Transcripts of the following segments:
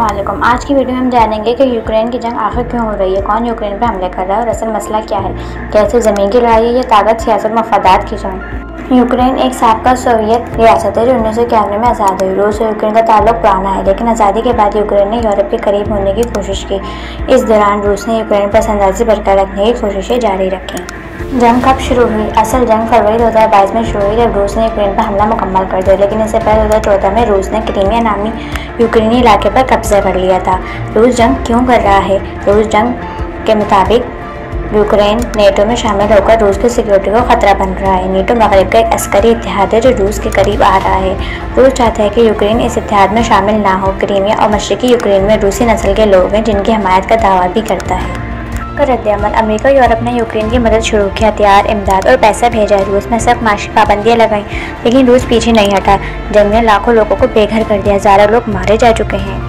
अस्सलामुअलैकुम। आज की वीडियो में हम जानेंगे कि यूक्रेन की जंग आखिर क्यों हो रही है, कौन यूक्रेन पर हमले कर रहा है और असल मसला क्या है। कैसे ज़मीन की लड़ाई है या ताकत, सियासत, मफादात की जंग। यूक्रेन एक साबका सोवियत रियासत है जो 1951 में आज़ाद हुई। रूस और यूक्रेन का ताल्लुक पुराना है, लेकिन आज़ादी के बाद यूक्रेन ने यूरोप के करीब होने की कोशिश की। इस दौरान रूस ने यूक्रेन पर असंदाज़ी बरकरार रखने की कोशिशें जारी रखीं। जंग कब शुरू हुई? असल जंग फरवरी 2022 में शुरू हुई जब रूस ने यूक्रेन पर हमला मुकम्मल कर दिया, लेकिन इससे पहले 2014 में रूस ने क्रीमिया नामी यूक्रेनी इलाके पर कब्जा कर लिया था। रूस जंग क्यों कर रहा है? रूस जंग के मुताबिक यूक्रेन नेटो में शामिल होकर रूस की सिक्योरिटी को खतरा बन रहा है। नेटो मगरब का एक अस्करी इत्तेहाद है जो रूस के करीब आ रहा है। रूस चाहता है कि यूक्रेन इस इत्तेहाद में शामिल ना हो। क्रीमिया और मशरकी यूक्रेन में रूसी नस्ल के लोग हैं जिनकी हमायत का दावा भी करता है। रद्द-ए-अमल। अमेरिका और यूरोप ने यूक्रेन की मदद शुरू की, हथियार, इमदाद और पैसा भेजा। रूस में सख्त माशी पाबंदियां लगाईं, लेकिन रूस पीछे नहीं हटा। जंग ने लाखों लोगों को बेघर कर दिया, हज़ारों लोग मारे जा चुके हैं।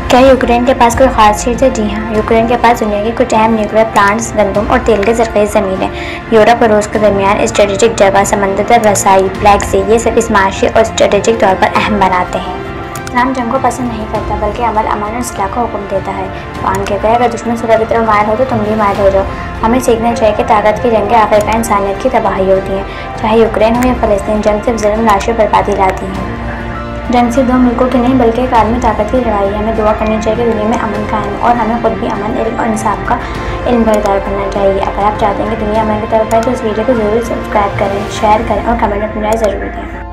क्या यूक्रेन के पास कोई खास चीज़ है? जी हाँ, यूक्रेन के पास दुनिया की कुछ अहम न्यूक्लियर प्लांट्स, गंदम और तेल की ज़रख़ीज़ ज़मीनें। यूरोप और रूस के दरमियान स्ट्रेटेजिक जगह, समंदर तक रसाई, ब्लैक सी, ये सब इस माशी और स्ट्रेटेजिक तौर पर अहम बनाते हैं। इस्लाम जंग को पसंद नहीं करता, बल्कि अमन और इस्लाह को हुक्म देता है। कुरान कहता है, अगर दुश्मन सुलह की तरफ मायल हो तो तुम भी मायल हो जाओ। हमें सीखना चाहिए कि ताकत की जंगें आखिरकार इंसानियत की तबाही होती हैं। चाहे यूक्रेन हो या फ़लस्तीन, जंग सिर्फ ज़ुल्म, लाशें, बर्बादी लाती हैं। जंग सिर्फ दो मुल्कों की नहीं बल्कि एक आलमी ताकत की लड़ाई है। हमें दुआ करनी चाहिए कि दुनिया में अमन कायम हो और हमें खुद भी अमन, इल्म और इंसाफ का इल्म बरदार करना चाहिए। अगर आप चाहते हैं कि दुनिया अमन की तरफ आए तो इस वीडियो को ज़रूर सब्सक्राइब करें, शेयर करें और कमेंट में अपनी राय ज़रूर दें।